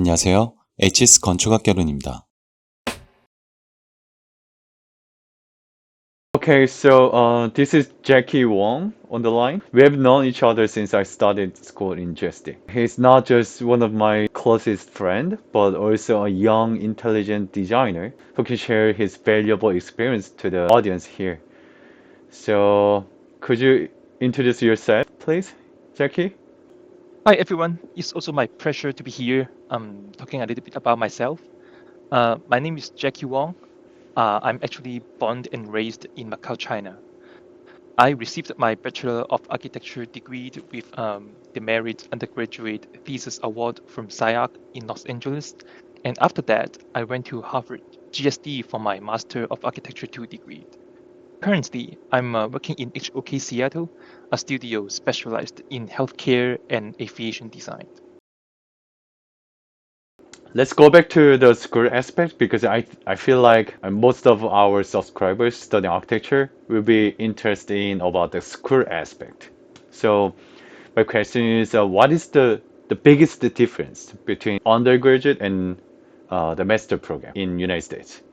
안녕하세요. HS 건축학개론입니다. Okay, so this is Jacky Wong on the line. We have known each other since I started school in GSD. He's not just one of my closest friends, but also a young, intelligent designer who can share his valuable experience to the audience here. So, could you introduce yourself, please, Jacky? Hi everyone, it's also my pleasure to be here talking a little bit about myself. My name is Jacky Wong. I'm actually born and raised in Macau, China. I received my Bachelor of Architecture degree with the Merit Undergraduate Thesis Award from SCI-Arc in Los Angeles. And after that, I went to Harvard GSD for my Master of Architecture 2 degree. Currently, I'm working in HOK Seattle, a studio specialized in healthcare and aviation design. Let's go back to the school aspect because I feel like most of our subscribers studying architecture will be interested in about the school aspect. So my question is, what is the biggest difference between undergraduate and the master program in United States?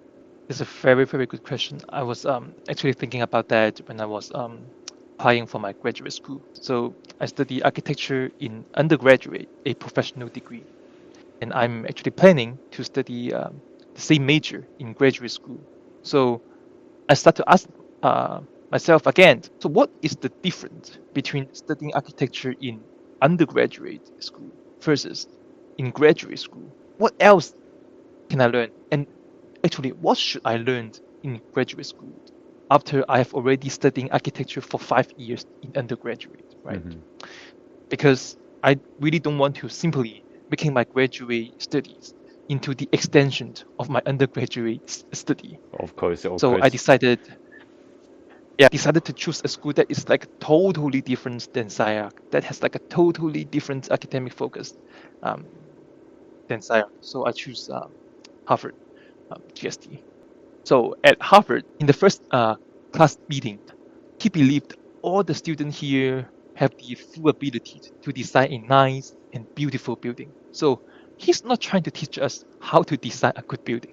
It's a very, very good question. I was actually thinking about that when I was applying for my graduate school. So I study architecture in undergraduate, a professional degree. And I'm actually planning to study the same major in graduate school. So I start to ask myself again, so what is the difference between studying architecture in undergraduate school versus in graduate school? What else can I learn? And actually, what should I learn in graduate school after I have already studying architecture for 5 years in undergraduate, right? Because I really don't want to simply making my graduate studies into the extension of my undergraduate study. Of course, So I decided to choose a school that is like totally different than SCI-Arc, that has like a totally different academic focus than SCI-Arc. So I choose Harvard GSD. So at Harvard, in the first class meeting, he believed all the students here have the full ability to design a nice and beautiful building. So he's not trying to teach us how to design a good building,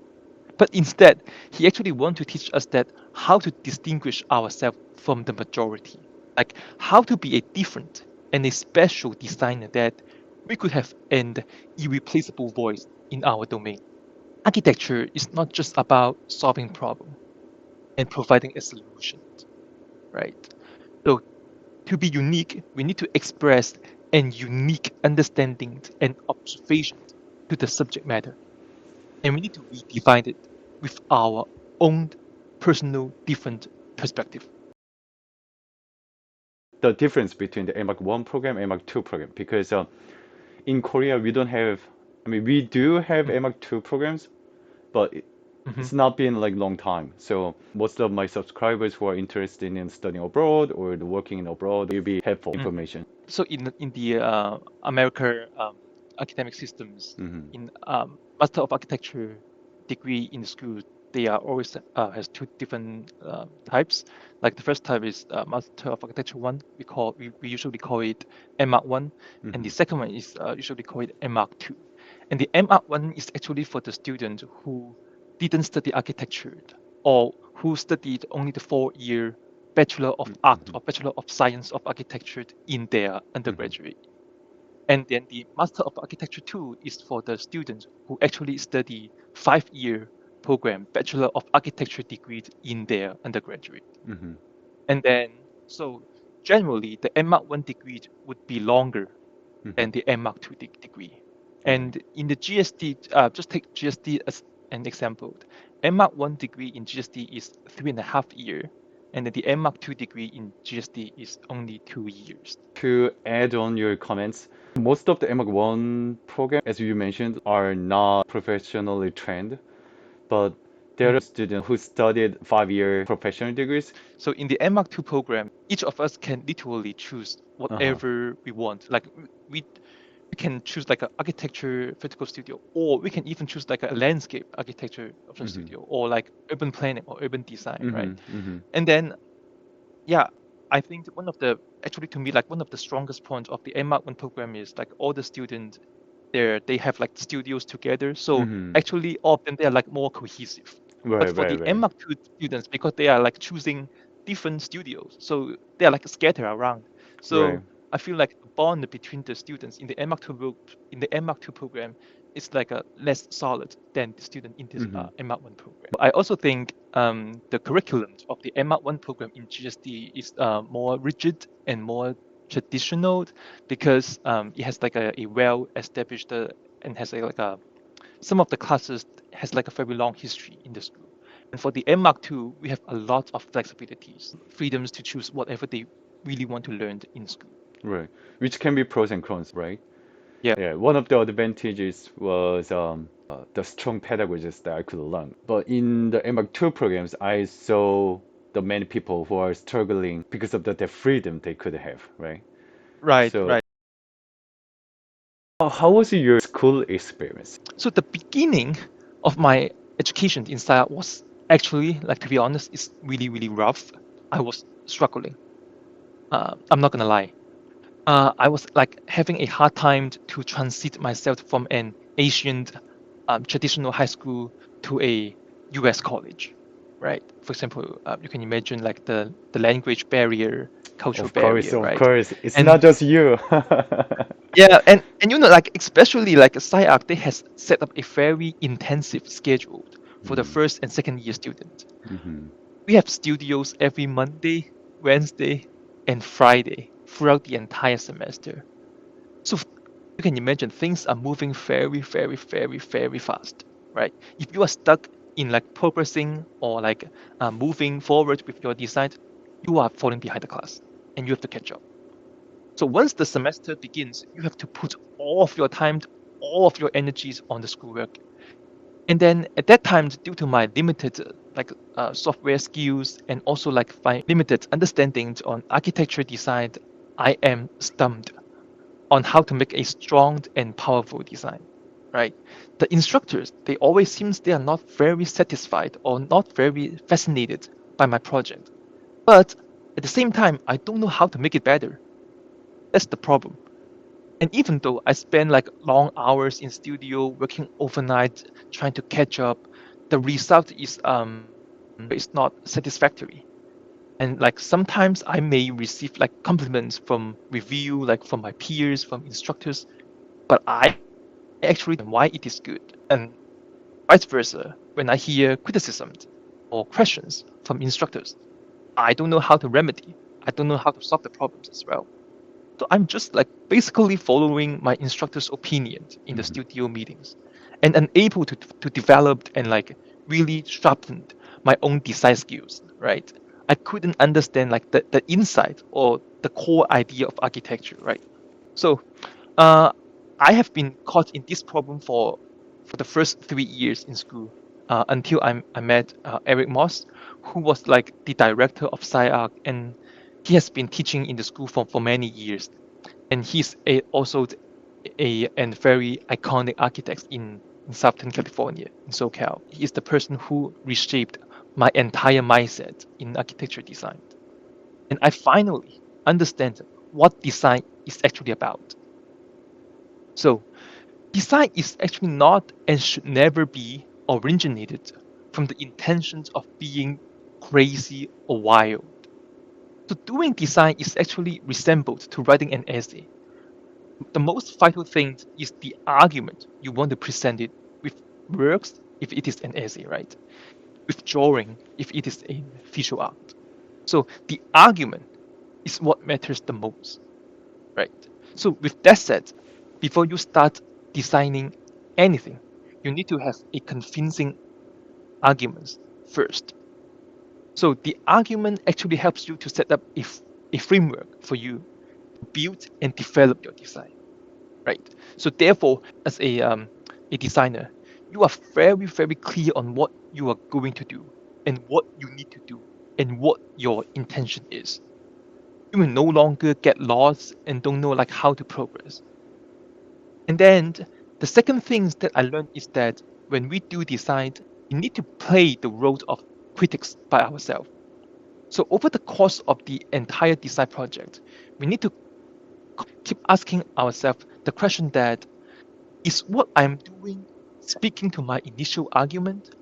but instead, he actually wants to teach us that how to distinguish ourselves from the majority, like how to be a different and a special designer that we could have an irreplaceable voice in our domain. Architecture is not just about solving problem and providing a solution, right? So to be unique, we need to express an unique understanding and observation to the subject matter. And we need to redefine it with our own personal different perspective. the difference between the M.Arch 1 program and M.Arch 2 program because in Korea we don't have, I mean, we do have M.Arch 2 programs, but it's not been like long time. So most of my subscribers who are interested in studying abroad or working in abroad will be helpful information. So in the American academic systems, in Master of Architecture degree in school, they are always has two different types. Like the first type is Master of Architecture 1. We usually call it M.Arch 1, and the second one is usually called M.Arch 2. And the M.Arch 1 is actually for the student who didn't study architecture or who studied only the 4-year Bachelor of Art or Bachelor of Science of Architecture in their undergraduate. And then the Master of Architecture 2 is for the students who actually study 5-year program Bachelor of Architecture degree in their undergraduate. And then, so generally, the M.Arch 1 degree would be longer than the M.Arch 2 degree. And in the GSD, just take GSD as an example. M.Arch 1 degree in GSD is 3.5 years, and then the M.Arch 2 degree in GSD is only 2 years. To add on your comments, most of the M.Arch 1 program, as you mentioned, are not professionally trained, but there are students who studied 5-year professional degrees. So in the M.Arch 2 program, each of us can literally choose whatever we want. Like we can choose like an architecture vertical studio, or we can even choose like a landscape architecture option studio, or like urban planning or urban design, right? And then, yeah, I think one of the strongest points of the M.Arch 1 program is like all the students they have like studios together. So Mhm. actually, all of them they are like more cohesive. But Right, for right, the right. M.Arch 2 students, because they are like choosing different studios, so they are like scattered around. Right. So I feel like the bond between the students in the M.Arch 2 in the M.Arch 2 program is like a less solid than the student in this Mhm. M.Arch 1 program. I also think the curriculum of the M.Arch 1 program in GSD is more rigid and more traditional because it has like a well established and has like a some of the classes has like a very long history in the school. And for the M.Arch 2, we have a lot of flexibilities, freedoms to choose whatever they really want to learn in school. Right. Which can be pros and cons, right? Yeah. Yeah. One of the advantages was the strong pedagogies that I could learn. But in the M.Arch 2 programs, I saw the many people who are struggling because of the freedom they could have, right? Right, So, right. how was your school experience? So the beginning of my education in SciArc was actually, like to be honest, is really, really rough. I was struggling. I'm not gonna lie. I was like having a hard time to transit myself from an Asian traditional high school to a US college, right? For example, you can imagine like the language barrier, cultural barrier, Of right? course, it's And not just you. yeah, and you know, like especially like SciArc, they has set up a very intensive schedule for the Mm, first and second year student. mhm. We have studios every Monday, Wednesday, and Friday throughout the entire semester. So you can imagine things are moving very, very, very, very fast, right? If you are stuck in like progressing or like moving forward with your design, you are falling behind the class and you have to catch up. So once the semester begins, you have to put all of your time, all of your energies on the schoolwork. And then at that time, due to my limited software skills and also like my limited understanding on architecture design, I am stumped on how to make a strong and powerful design, right? The instructors, they always seems they are not very satisfied or not very fascinated by my project. But at the same time, I don't know how to make it better. That's the problem. And even though I spend like long hours in studio working overnight trying to catch up, the result is not satisfactory. And like sometimes I may receive like compliments from review, like from my peers, from instructors, but I actually don't know why it is good. And vice versa, when I hear criticism or questions from instructors, I don't know how to remedy. I don't know how to solve the problems as well. So I'm just like basically following my instructor's opinion in the Mhm. studio meetings and unable to develop and like really sharpen my own design skills, right? I couldn't understand like the insight or the core idea of architecture, right? So uh, I have been caught in this problem for the first 3 years in school until I met Eric Moss, who was like the director of SciArc, and he has been teaching in the school for many years, and he's also a and very iconic architect in Southern California, in SoCal. He is the person who reshaped my entire mindset in architecture design, and I finally understand what design is actually about. So design is actually not and should never be originated from the intentions of being crazy or wild. So doing design is actually resembled to writing an essay. The most vital thing is the argument you want to present it with works if it is an essay, right? With drawing if it is a visual art. So the argument is what matters the most, right? So with that said, before you start designing anything, you need to have a convincing arguments first. So the argument actually helps you to set up a framework for you to build and develop your design, right? So therefore, as a designer, you are very, very clear on what you are going to do and what you need to do and what your intention is. You will no longer get lost and don't know like how to progress. And then the second thing that I learned is that when we do design, we need to play the role of critics by ourselves. So over the course of the entire design project, we need to keep asking ourselves the question that is what I'm doing speaking to my initial argument?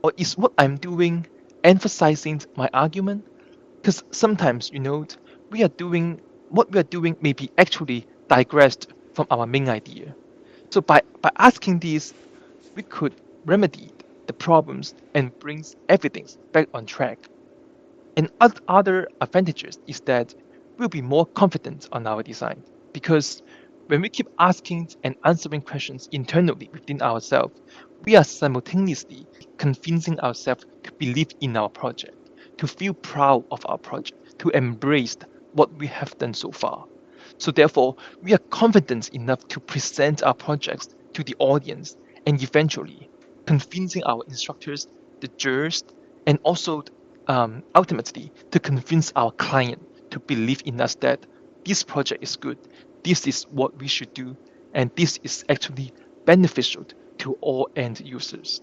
Or is what I'm doing emphasizing my argument? Because sometimes, we are doing what we are doing may be actually digressed from our main idea. So by asking this, we could remedy the problems and brings everything back on track. And other advantages is that we'll be more confident on our design because when we keep asking and answering questions internally within ourselves, we are simultaneously convincing ourselves to believe in our project, to feel proud of our project, to embrace what we have done so far. So therefore, we are confident enough to present our projects to the audience and eventually convincing our instructors, the jurors, and also ultimately to convince our client to believe in us that this project is good, this is what we should do, and this is actually beneficial to all end users.